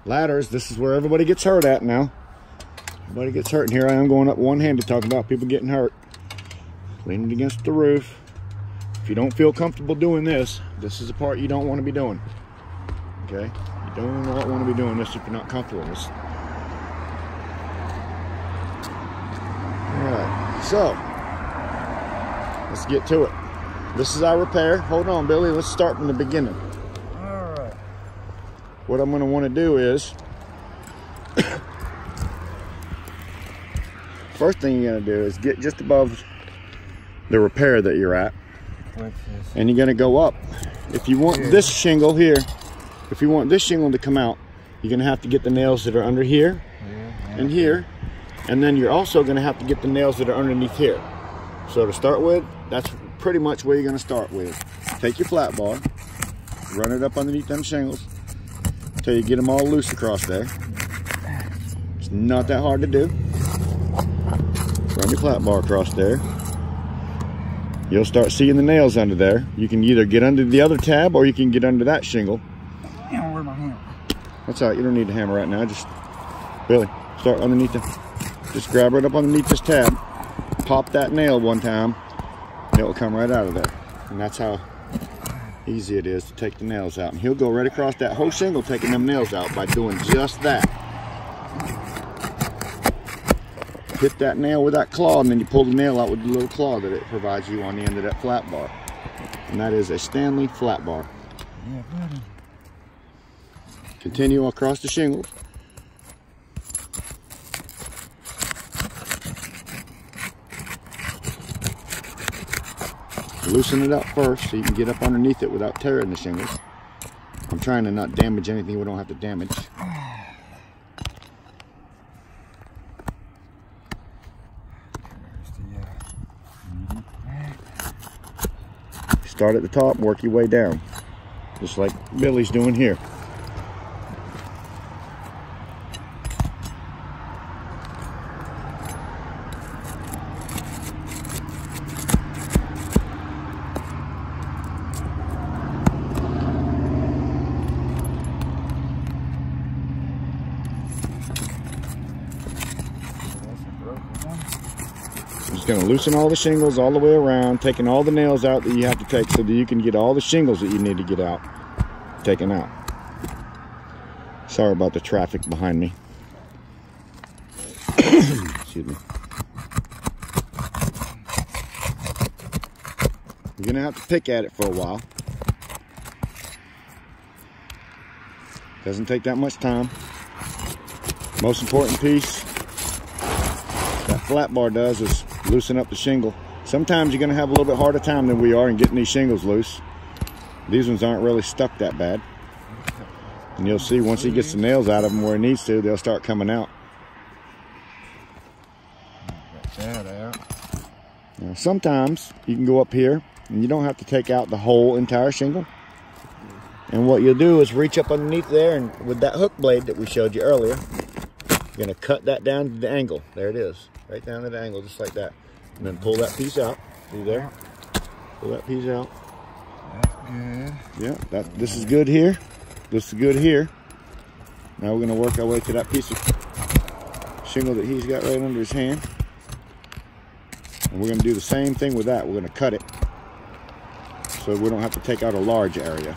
Ladders, this is where everybody gets hurt at now. Everybody gets hurt, and here I am going up one-handed talking about people getting hurt. Leaning against the roof. If you don't feel comfortable doing this, this is the part you don't want to be doing. Okay? You don't want to be doing this if you're not comfortable with this. Alright, so let's get to it. This is our repair. Hold on, Billy, let's start from the beginning. Alright. What I'm going to want to do is, first thing you're going to do is get just above the repair that you're at. And you're going to go up. If you want this shingle here, if you want this shingle to come out, you're going to have to get the nails that are under here and here. And then you're also going to have to get the nails that are underneath here. So to start with, that's pretty much where you're going to start with. Take your flat bar, run it up underneath them shingles until you get them all loose across there. It's not that hard to do. Run your flat bar across there. You'll start seeing the nails under there. You can either get under the other tab or you can get under that shingle. Where's my hammer? That's all right, you don't need the hammer right now. Just, Billy, start underneath it. Just grab it up underneath this tab. Pop that nail one time, and it will come right out of there. And that's how easy it is to take the nails out. And he'll go right across that whole shingle taking them nails out by doing just that. Hit that nail with that claw, and then you pull the nail out with the little claw that it provides you on the end of that flat bar. And that is a Stanley flat bar. Yeah, buddy. Continue across the shingles. Loosen it up first so you can get up underneath it without tearing the shingles. I'm trying to not damage anything we don't have to damage. Start at the top, work your way down, just like Billy's doing here. Going to loosen all the shingles all the way around, taking all the nails out that you have to take so that you can get all the shingles that you need to get out taken out. Sorry about the traffic behind me. Excuse me. You're going to have to pick at it for a while. Doesn't take that much time. Most important piece that flat bar does is loosen up the shingle. Sometimes you're going to have a little bit harder time than we are in getting these shingles loose. These ones aren't really stuck that bad. And you'll see once he gets the nails out of them where he needs to, they'll start coming out. Get that out. Now, sometimes you can go up here and you don't have to take out the whole entire shingle. And what you'll do is reach up underneath there, and with that hook blade that we showed you earlier, you're going to cut that down to the angle. There it is. Right down to the angle, just like that. And then pull that piece out. See there? Pull that piece out. That's good. Yeah, this is good here. This is good here. Now we're going to work our way to that piece of shingle that he's got right under his hand. And we're going to do the same thing with that. We're going to cut it so we don't have to take out a large area.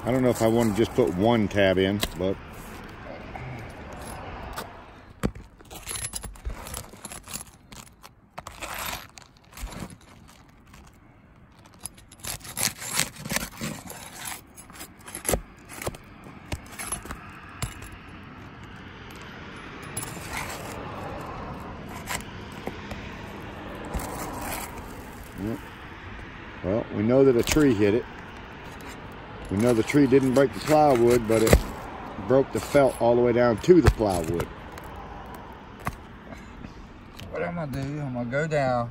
I don't know if I want to just put one tab in, but Well, we know that a tree hit it. We know the tree didn't break the plywood, but it broke the felt all the way down to the plywood. So what I'm gonna do, I'm gonna go down,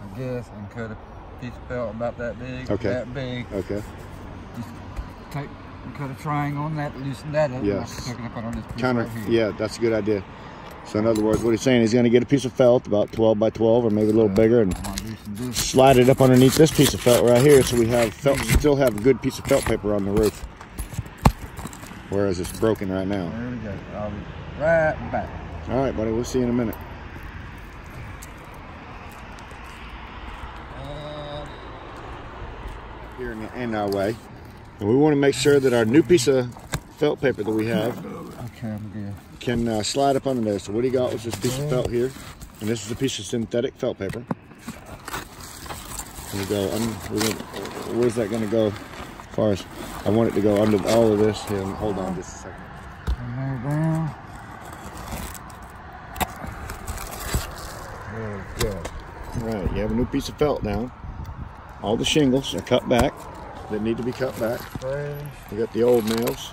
I guess, and cut a piece of felt about that big, that big. Okay. Just take and cut a triangle on that, loosen that up. Yes. And I'll on this piece Kind right of, here. yeah, that's a good idea. So in other words, what he's saying, he's going to get a piece of felt about 12 by 12 or maybe a little bigger and slide it up underneath this piece of felt right here, so we have felt, still have a good piece of felt paper on the roof, whereas it's broken right now. There we go. I'll be right back. All right, buddy, we'll see you in a minute. Here in our way, and we want to make sure that our new piece of felt paper that we have can slide up under there. So what he got was this piece of felt here, and this is a piece of synthetic felt paper. And we go, where's that going to go? As far as I want it to go under all of this. Here, hold on just a second. Down. There we go. All right, you have a new piece of felt now. All the shingles are cut back. They need to be cut back. We got the old nails.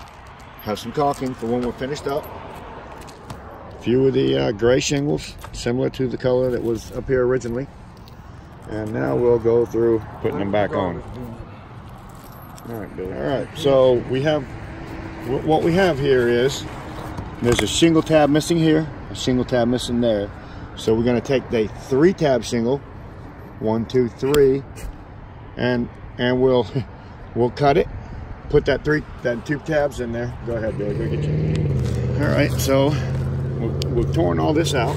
Have some caulking for when we're finished up. A few of the gray shingles, similar to the color that was up here originally. And now we'll go through putting them back on. All right, Billy. All right, so we have, what we have here is, there's a shingle tab missing here, a shingle tab missing there. So we're gonna take the 3-tab shingle, 1, 2, 3, and we'll cut it. Put that 2 tabs in there. Go ahead, Billy. Go get you. All right, so we've torn all this out,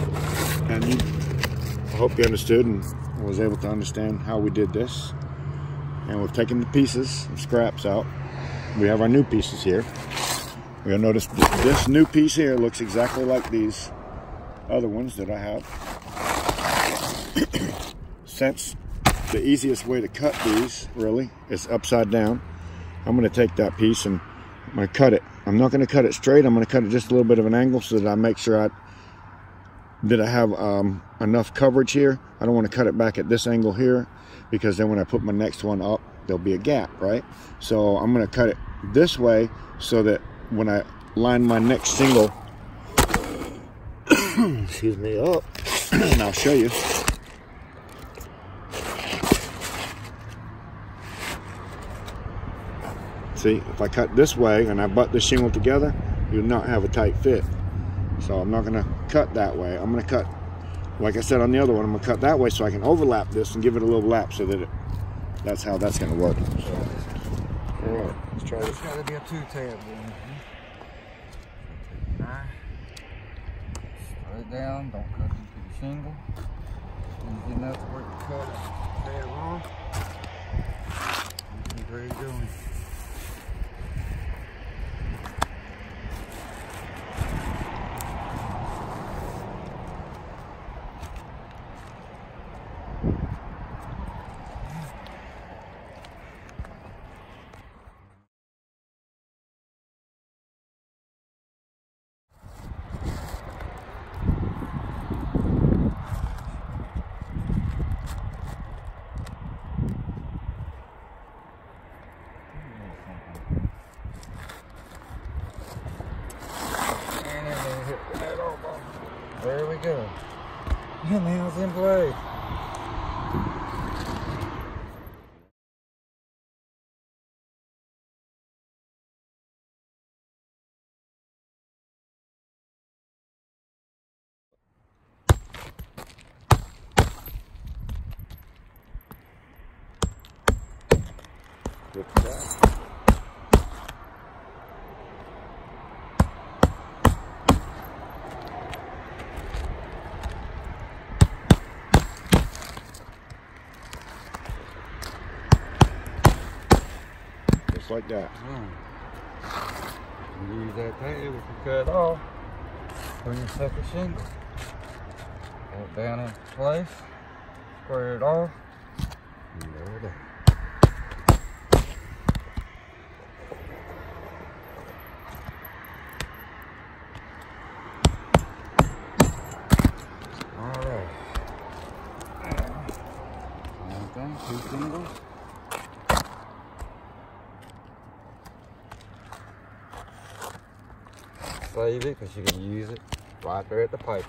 and I hope you understood and was able to understand how we did this. And we've taken the pieces and scraps out. We have our new pieces here. You'll notice this new piece here looks exactly like these other ones that I have. Since the easiest way to cut these really is upside down, I'm going to take that piece and I'm going to cut it. I'm not going to cut it straight. I'm going to cut it just a little bit of an angle so that I make sure that I have enough coverage here. I don't want to cut it back at this angle here, because then when I put my next one up, there'll be a gap, right? So I'm going to cut it this way so that when I line my next shingle, excuse me, up, and I'll show you. See, if I cut this way and I butt the shingle together, you'll not have a tight fit. So I'm not going to cut that way. I'm going to cut, like I said on the other one, I'm going to cut that way so I can overlap this and give it a little lap so that that's how that's going to work. All right, let's try this. It's got to be a 2-tab. Straight down, don't cut into the shingle. Easy enough to work the cut tab off. Where are you going? There we go. And now it's in play. Just like that. Use that tab if you cut off on your second shingle. Pull it down into place, square it off, and there it is. Alright. shingles. Save it because you can use it right there at the pipe.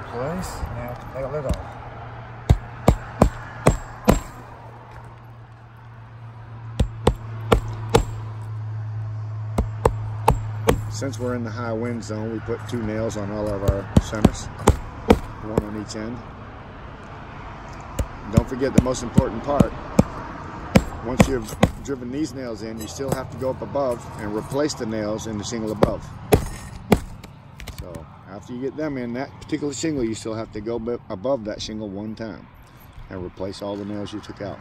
Place. Now nail it off. Since we're in the high wind zone, we put 2 nails on all of our centers, 1 on each end. Don't forget the most important part. Once you've driven these nails in, you still have to go up above and replace the nails in the shingle above. So after you get them in, that particular shingle, you still have to go above that shingle 1 time and replace all the nails you took out.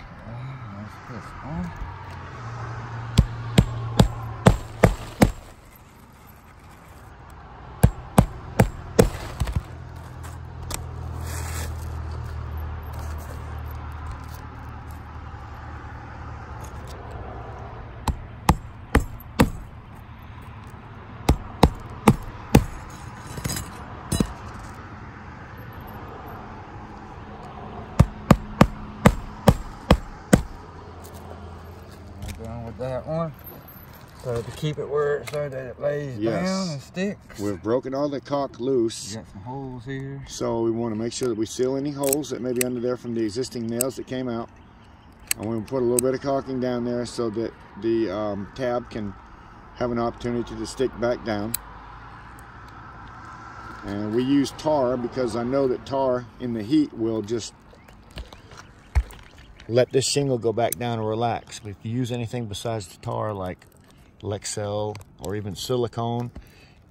Done with that one. So to keep it where it so that it lays down and sticks. We've broken all the caulk loose. You got some holes here. So we want to make sure that we seal any holes that may be under there from the existing nails that came out. And we put a little bit of caulking down there so that the tab can have an opportunity to stick back down. And we use tar because I know that tar in the heat will just let this shingle go back down and relax. But if you use anything besides the tar, like Lexel or even silicone,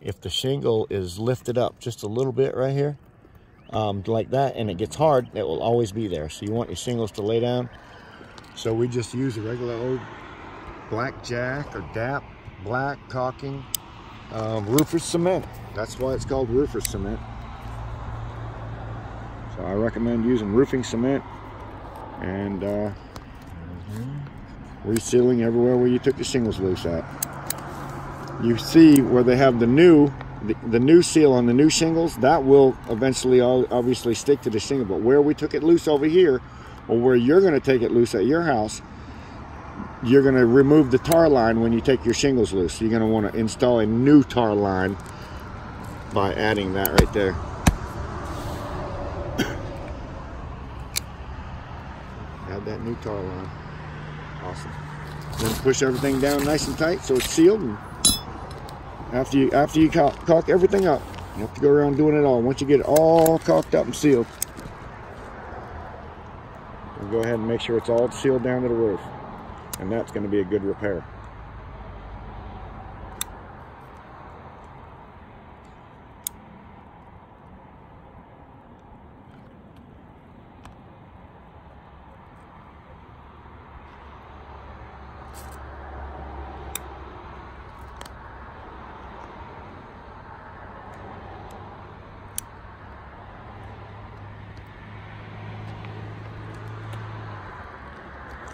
if the shingle is lifted up just a little bit right here, like that, and it gets hard, it will always be there. So you want your shingles to lay down. So we just use a regular old blackjack or DAP black caulking, roofer's cement. That's why it's called roofer's cement. So I recommend using roofing cement and resealing everywhere where you took the shingles loose at. You see where they have the new seal on the new shingles, that will eventually obviously stick to the shingle. But where we took it loose over here, or where you're going to take it loose at your house, you're going to remove the tar line when you take your shingles loose. You're going to want to install a new tar line by adding that right there. Add that new tar line. Awesome. Then push everything down nice and tight so it's sealed. And after you caulk everything up, you have to go around doing it all. Once you get it all caulked up and sealed, we'll go ahead and make sure it's all sealed down to the roof. And that's going to be a good repair.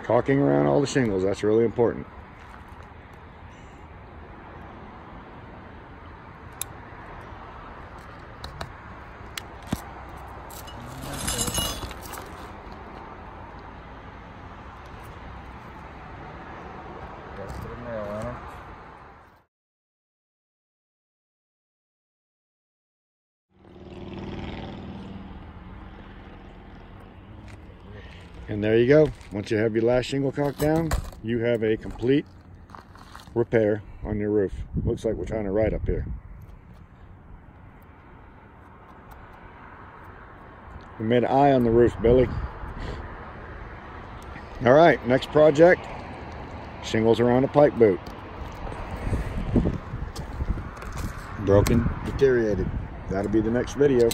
Caulking around all the shingles, that's really important. And there you go. Once you have your last shingle caulked down, you have a complete repair on your roof. Looks like we're trying to write up here. We made an eye on the roof, Billy. All right, next project, shingles around a pipe boot. Broken, deteriorated. That'll be the next video.